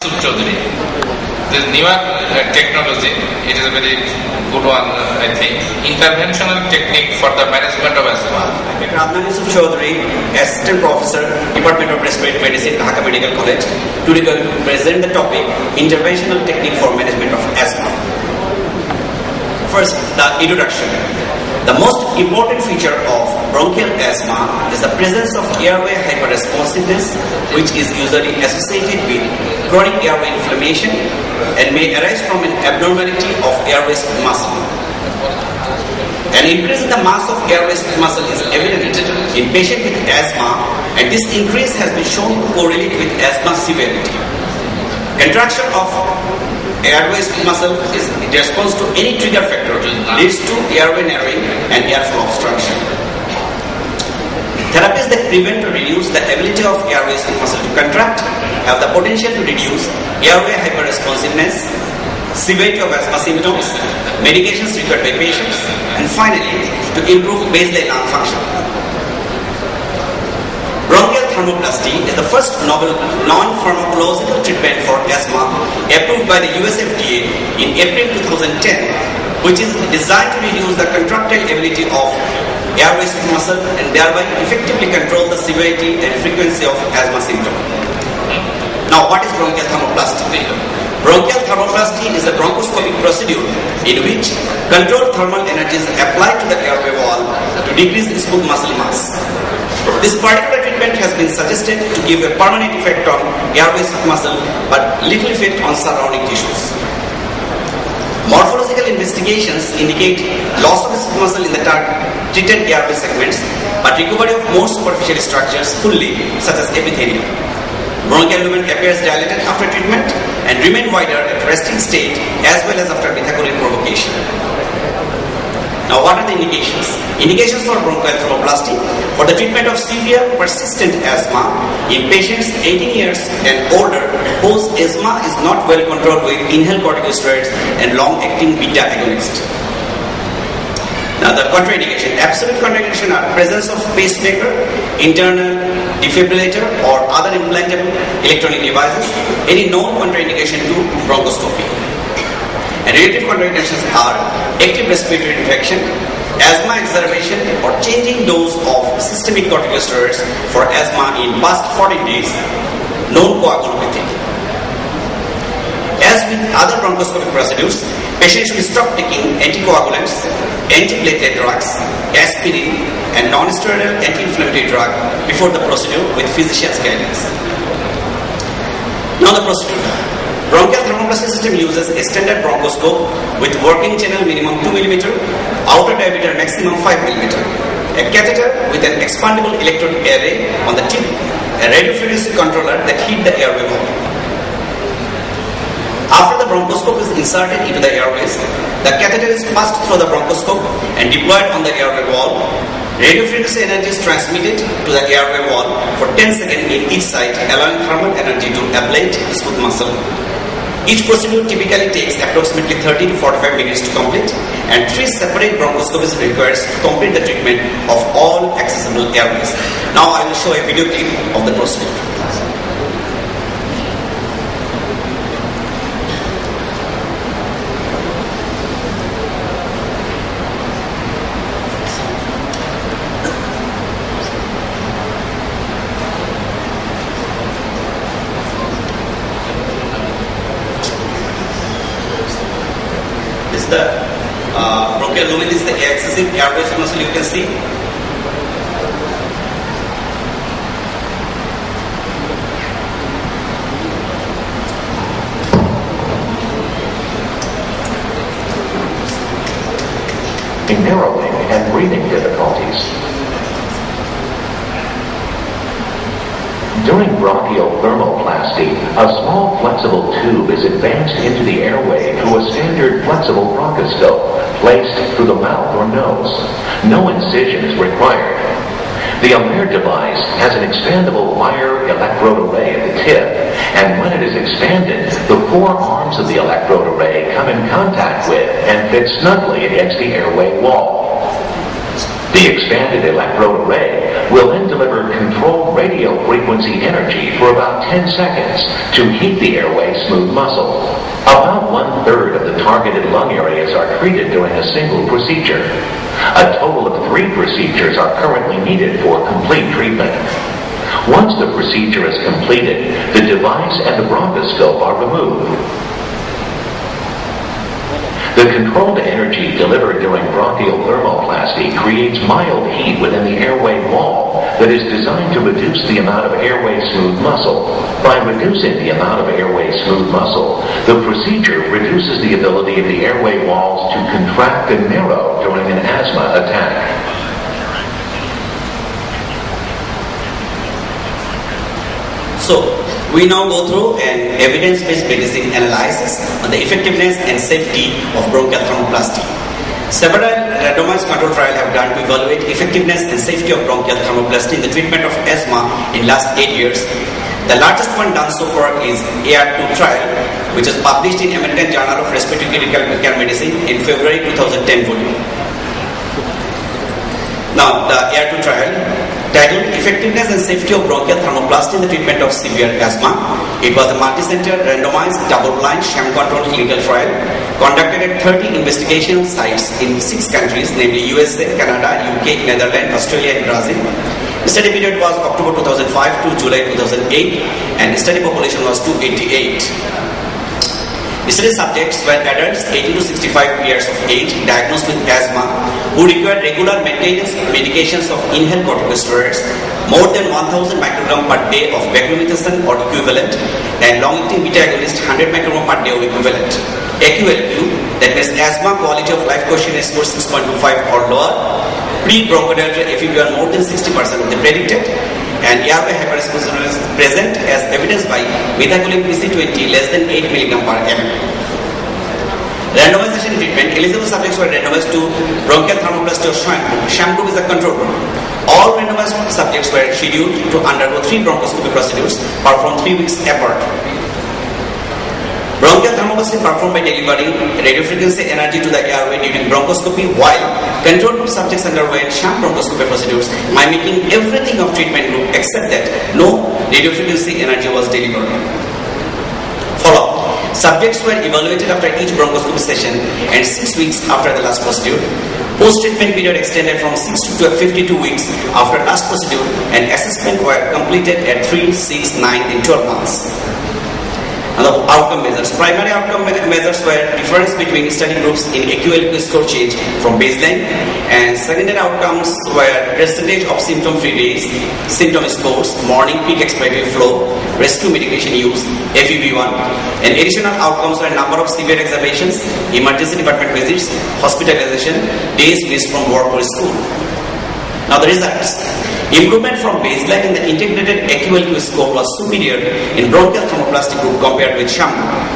Chaudhary. This newer technology, it is a very good one, I think. Interventional technique for the management of asthma. Chaudhary, Assistant Professor, Department of Respiratory Medicine, Dhaka Medical College, today going to present the topic, Interventional Technique for Management of Asthma. First, the introduction. The most important feature of bronchial asthma is the presence of airway hyperresponsiveness, which is usually associated with chronic airway inflammation and may arise from an abnormality of airway muscle. An increase in the mass of airway muscle is evident in patients with asthma, and this increase has been shown to correlate with asthma severity. Contraction of airway muscle is in response to any trigger factor leads to airway narrowing and airflow obstruction. Therapies that prevent or reduce the ability of airway muscle to contract have the potential to reduce airway hyperresponsiveness, severity of asthma symptoms, medications required by patients, and finally to improve baseline lung function. Bronchial thermoplasty is the first novel non-pharmacological treatment for asthma approved by the US FDA in April 2010, which is designed to reduce the contractile ability of airway muscle and thereby effectively control the severity and frequency of asthma symptoms. Now, what is bronchial thermoplasty? Bronchial thermoplasty is a bronchoscopic procedure in which controlled thermal energy is applied to the airway wall to decrease smooth muscle mass. This particular treatment has been suggested to give a permanent effect on airway muscle but little effect on surrounding tissues. Morphological investigations indicate loss of muscle in the treated airway segments but recovery of more superficial structures fully, such as epithelium. Bronchial lumen appears dilated after treatment and remain wider at resting state as well as after methacurine provocation. Now, what are the indications? Indications for bronchial thermoplasty for the treatment of severe persistent asthma in patients 18 years and older whose asthma is not well controlled with inhaled corticosteroids and long-acting beta agonist. Now, the contraindication. Absolute contraindication are presence of pacemaker, internal defibrillator, or other implantable electronic devices. Any known contraindication to bronchoscopy. And relative contraindications are active respiratory infection, asthma exacerbation, or changing dose of systemic corticosteroids for asthma in past 14 days, known coagulopathy. As with other bronchoscopic procedures, patients should stop taking anticoagulants, antiplatelet drugs, aspirin, and non-steroidal anti-inflammatory drug before the procedure with physician's guidance. Now the procedure. Bronchial thermoplasty system uses a standard bronchoscope with working channel minimum 2 mm, outer diameter maximum 5 mm, a catheter with an expandable electrode array on the tip, a radiofrequency controller that heat the airway wall. After the bronchoscope is inserted into the airways, the catheter is passed through the bronchoscope and deployed on the airway wall. Radiofrequency energy is transmitted to the airway wall for 10 seconds in each side, allowing thermal energy to ablate smooth muscle. Each procedure typically takes approximately 30 to 45 minutes to complete, and 3 separate bronchoscopies are required to complete the treatment of all accessible airways. Now I will show a video clip of the procedure. The bronchial lumen is the excessive airway muscle you can see. In narrowing and breathing difficulties. During bronchial thermoplasty, a small flexible tube is advanced into the airway through a standard flexible bronchoscope placed through the mouth or nose. No incision is required. The Alair device has an expandable wire electrode array at the tip, and when it is expanded, the 4 arms of the electrode array come in contact with and fit snugly against the airway wall. The expanded electrode array will then deliver controlled radio frequency energy for about 10 seconds to heat the airway smooth muscle. About 1/3 of the targeted lung areas are treated during a single procedure. A total of 3 procedures are currently needed for complete treatment. Once the procedure is completed, the device and the bronchoscope are removed. The controlled energy delivered during bronchial thermoplasty creates mild heat within the airway wall that is designed to reduce the amount of airway smooth muscle. By reducing the amount of airway smooth muscle, the procedure reduces the ability of the airway walls to contract and narrow during an asthma attack. So, we now go through an evidence-based medicine analysis on the effectiveness and safety of bronchial thermoplasty. Several randomized control trials have done to evaluate effectiveness and safety of bronchial thermoplasty in the treatment of asthma in last 8 years. The largest one done so far is AR2 trial, which is published in American Journal of Respiratory Critical Care Medicine in February 2010 volume. Now, the AR2 trial, titled Effectiveness and Safety of Bronchial Thermoplasty in the Treatment of Severe Asthma. It was a multi-center, randomized, double-blind, sham-controlled clinical trial conducted at 30 investigational sites in 6 countries, namely USA, Canada, UK, Netherlands, Australia, and Brazil. The study period was October 2005 to July 2008, and the study population was 288. The study subjects were adults 18 to 65 years of age diagnosed with asthma who required regular maintenance medications of inhaled corticosteroids, more than 1000 microgram per day of beclomethasone or equivalent, and long-acting beta agonist 100 microgram per day or equivalent. AQLQ, that means asthma quality of life questionnaire score 6.25 or lower, pre-bronchodilator FEV1 more than 60% of the predicted, and airway hyperresponsiveness is present as evidenced by methacholine PC20 less than 8 mg per ml. Randomization treatment, eligible subjects were randomized to bronchial thermoplasty or sham group. Sham group is a control group. All randomized subjects were scheduled to undergo 3 bronchoscopy procedures performed 3 weeks apart. Bronchial thermoplasty performed by delivering radiofrequency energy to the airway during bronchoscopy, while control group subjects underwent sham bronchoscopy procedures, mimicking everything of treatment group except that no radiofrequency energy was delivered. Follow-up. Subjects were evaluated after each bronchoscopy session and 6 weeks after the last procedure. Post-treatment period extended from 6 to 52 weeks after last procedure, and assessment were completed at 3, 6, 9 and 12 months. And the outcome measures. Primary outcome measures were difference between study groups in AQLQ score change from baseline, and secondary outcomes were percentage of symptom-free days, symptom scores, morning peak expiratory flow, rescue medication use, FEV1, and additional outcomes were number of severe exacerbations, emergency department visits, hospitalization, days missed from work or school. Now the results. Improvement from baseline in the integrated AQLQ score was superior in bronchial thermoplasty group compared with sham group.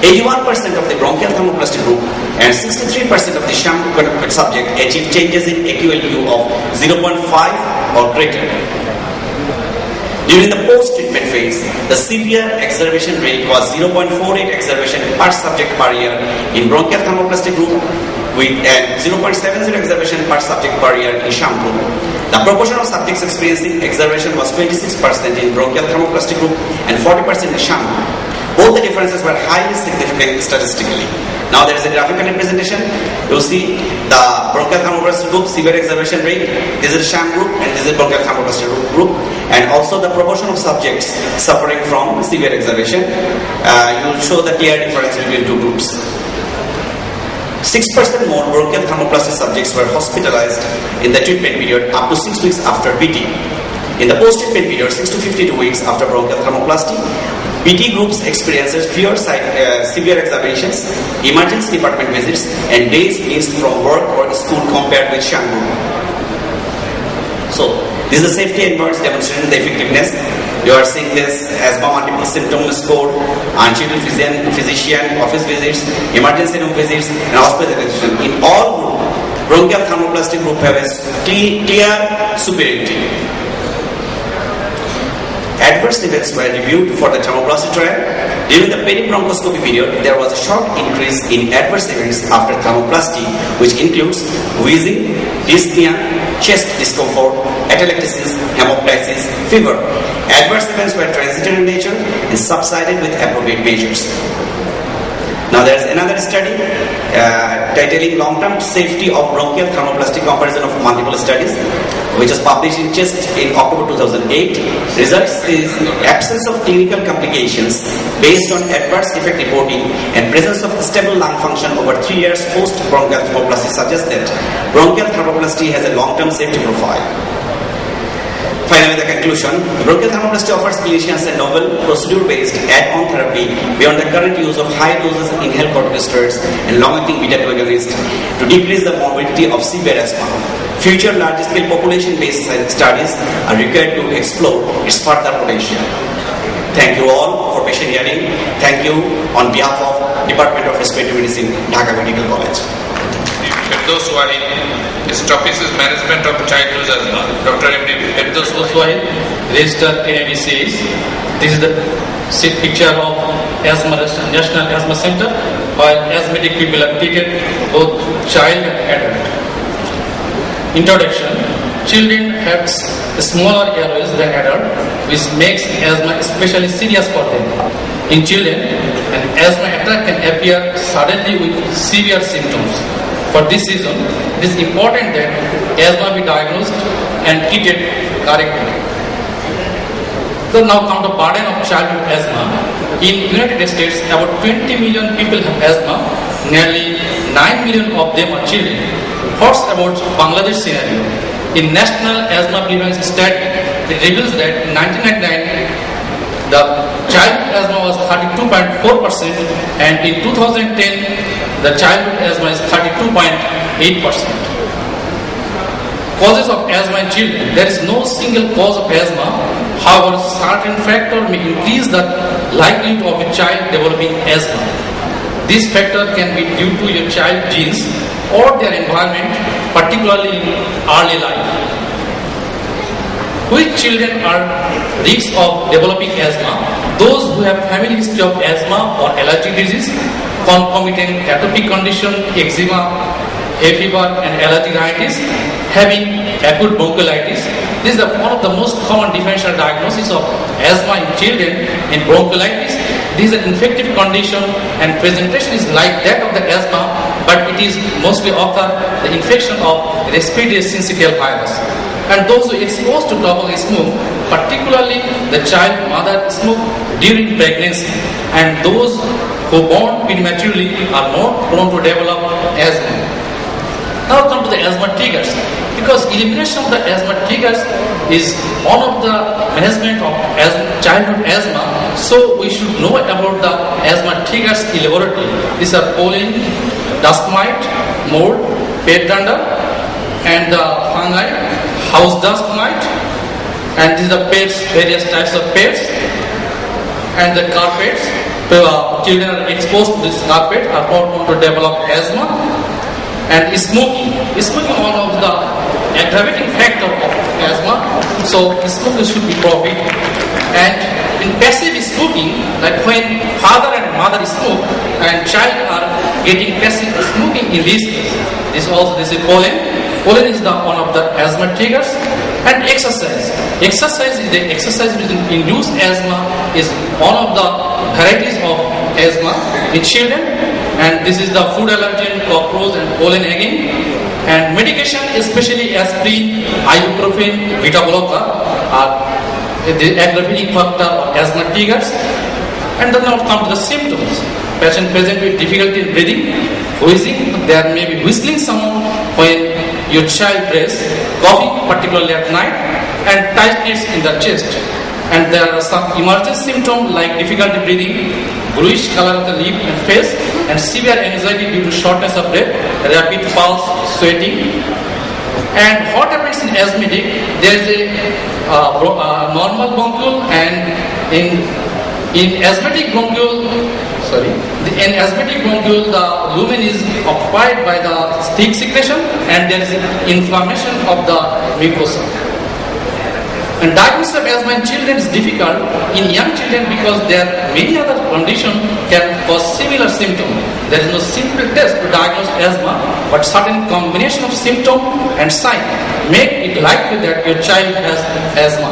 81% of the bronchial thermoplasty group and 63% of the sham subject achieved changes in AQLQ of 0.5 or greater. During the post-treatment phase, the severe exacerbation rate was 0.48 exacerbation per subject per year in bronchial thermoplasty group, with 0.70 exacerbation per subject per year in sham group. The proportion of subjects experiencing exacerbation was 26% in bronchial thermoplasty group and 40% in sham group. Both the differences were highly significant statistically. Now there is a graphical representation. You'll see the bronchial thermoplasty group, severe exacerbation rate. This is sham group and this is bronchial thermoplasty group. And also the proportion of subjects suffering from severe exacerbation. You will show the clear difference between two groups. 6% more bronchial thermoplasty subjects were hospitalized in the treatment period up to 6 weeks after BT. In the post-treatment period, 6 to 52 weeks after bronchial thermoplasty, BT groups experiences fewer severe exacerbations, emergency department visits, and days missed from work or school compared with sham group. So, this is the safety endpoints demonstrating the effectiveness. You are seeing this asthma multiple symptom score, unscheduled physician office visits, emergency room visits, and hospitalization. In all groups, bronchial thermoplasty group have a clear superiority. Adverse events were reviewed for the thermoplasty trial. During the peribronchoscopy period, there was a sharp increase in adverse events after thermoplasty, which includes wheezing, dyspnea, chest discomfort, atelectasis, hemoptysis, fever. Adverse events were transitory in nature and subsided with appropriate measures. Now there is another study titling long-term safety of bronchial thermoplasty comparison of multiple studies, which was published in Chest in October 2008. Results is absence of clinical complications based on adverse effect reporting and presence of stable lung function over 3 years post bronchial thermoplasty suggests that bronchial thermoplasty has a long-term safety profile. Finally, the conclusion, bronchial thermoplasty offers clinicians a novel procedure-based add-on therapy beyond the current use of high doses inhaled corticosteroids and long-acting beta-2 agonists to decrease the morbidity of severe asthma. Future large-scale population-based studies are required to explore its further potential. Thank you all for patient hearing. Thank you on behalf of Department of Respiratory Medicine, Dhaka Medical College. Firdaus Wahid, his topic is management of childhood asthma. Dr. M.D. Firdaus Wahid, registered NABCs. This is the picture of asthma National Asthma Center, while asthmatic people are treated both child and adult. Introduction. Children have smaller airways than adults, which makes asthma especially serious for them. In children, an asthma attack can appear suddenly with severe symptoms. For this reason, it is important that asthma be diagnosed and treated correctly. So now come the burden of childhood asthma. In United States, about 20 million people have asthma. Nearly 9 million of them are children. First, about Bangladesh scenario. In National Asthma Prevention Study, it reveals that in 1999, the childhood asthma was 32.4%, and in 2010, the childhood asthma is 32.8%. Causes of asthma in children. There is no single cause of asthma. However, certain factor may increase the likelihood of a child developing asthma. This factor can be due to your child genes or their environment, particularly in early life. Which children are risks of developing asthma? Those who have family history of asthma or allergic disease, concomitant atopic condition, eczema, hay fever and allergic rhinitis, having acute bronchiolitis. This is one of the most common differential diagnosis of asthma in children. In bronchiolitis, this is an infective condition and presentation is like that of the asthma, but it is mostly occur the infection of respiratory syncytial virus. And those who are exposed to tobacco smoke, particularly the child mother smoke during pregnancy, and those who born prematurely are more prone to develop asthma. Now come to the asthma triggers. Because elimination of the asthma triggers is one of the management of childhood asthma, so we should know about the asthma triggers in laboratory. These are pollen, dust mite, mold, pet dander, and the fungi, house dust mite, and these are pets, various types of pets, and the carpets. Children are exposed to this carpet are more prone to develop asthma. And smoking one of the aggravating factor of asthma, so smoking should be prohibited. And in passive smoking, like when father and mother smoke and child are getting passive smoking, in this case, this is pollen. Pollen is one of the asthma triggers. And exercise which induce asthma is one of the varieties of asthma in children. And this is the food allergen, cockroach and pollen again. And medication, especially aspirin, ibuprofen, beta blocker are the aggravating factor of asthma triggers. And then now come to the symptoms. Patient present with difficulty in breathing, wheezing, there may be whistling sound when your child breathes, coughing, particularly at night, and tightness in the chest. And there are some emergent symptoms like difficulty breathing, bluish color of the lip and face, and severe anxiety due to shortness of breath, rapid pulse, sweating. And what happens in asthmatic? There is a normal bronchiole, and in asthmatic bronchiole, the lumen is occupied by the stick secretion, and there is inflammation of the mucosa. And diagnosis of asthma in children is difficult in young children because there are many other conditions can cause similar symptoms. There is no simple test to diagnose asthma, but certain combination of symptom and sign make it likely that your child has asthma.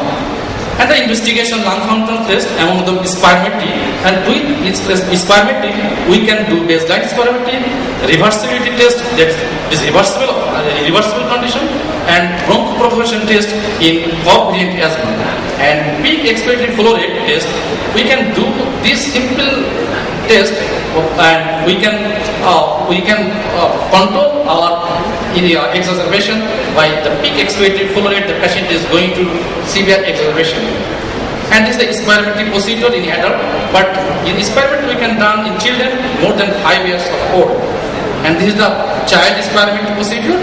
And the investigation lung function test, among them spirometry, and with its spirometry we can do baseline spirometry, reversibility test, that is reversible condition, and bronchoprovocation test in cough variant asthma. And peak expiratory flow rate test, we can do this simple test and we can control our exacerbation by the peak expiratory flow rate the patient is going to severe exacerbation. And this is the spirometry procedure in adult, but in spirometry we can done in children more than 5 years of old. And this is the child spirometry procedure.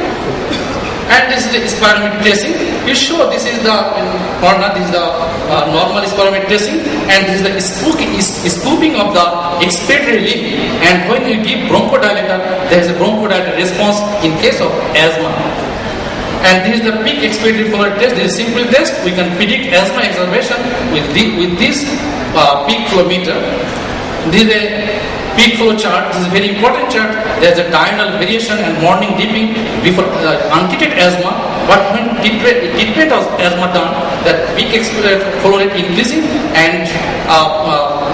And this is the spirometry tracing. You show this is the corner, this is the normal spirometry tracing, and this is the scooping of the expiratory limb. And when you give bronchodilator, there is a bronchodilator response in case of asthma. And this is the peak expiratory flow rate test. This is a simple test. We can predict asthma exacerbation with this peak flow meter. This is a peak flow chart. This is a very important chart. There is a diurnal variation and morning dipping before untreated asthma. But when treatment of asthma done, that peak expiratory flow rate increasing and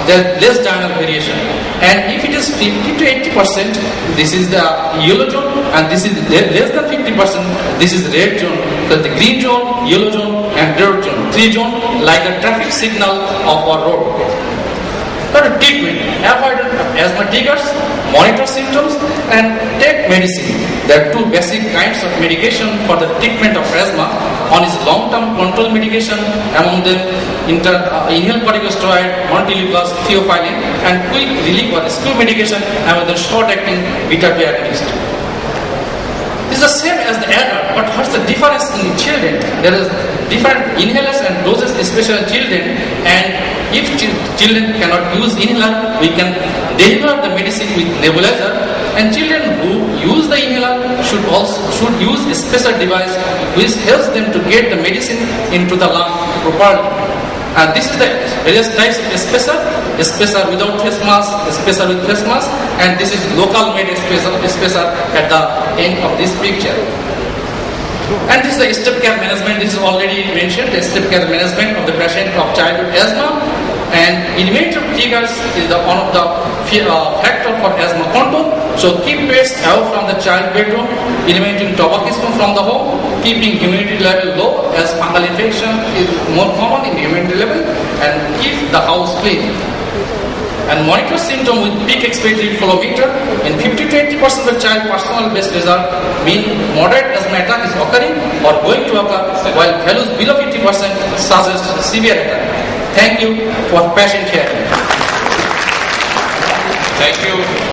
there is less diurnal variation. And if it is 50 to 80%, this is the yellow zone, and this is less than 50%, this is red zone. So the green zone, yellow zone, and red zone. 3 zone like the traffic signal of our road. But treatment, avoid asthma triggers, monitor symptoms, and take medicine. There are 2 basic kinds of medication for the treatment of asthma. One is long-term control medication, among them inhaled corticosteroid, montelukast, theophylline, and quick relief or rescue medication, among them short-acting beta-2 agonist. This is the same as the adult, but what's the difference in children? There is different inhalers and doses, especially in children, and if children cannot use inhaler, we can deliver the medicine with nebulizer, and children who use the inhaler should use a special device which helps them to get the medicine into the lung properly. And this is the various types of spacer without face mask, spacer with face mask, and this is local made spacer at the end of this picture. And this is the step care management. This is already mentioned, the step care management of the patient of childhood asthma. And inhibitor triggers is one of the factor for asthma control. So keep pets away from the child bedroom, eliminating tobacco from the home, keeping humidity level low as fungal infection is more common in humidity level, and keep the house clean. And monitor symptom with peak expiratory flow meter. In 50 to 80% of child personal based result mean moderate asthma attack is occurring or going to occur, while values below 50% suggest severe attack. Thank you for patient hearing. Thank you.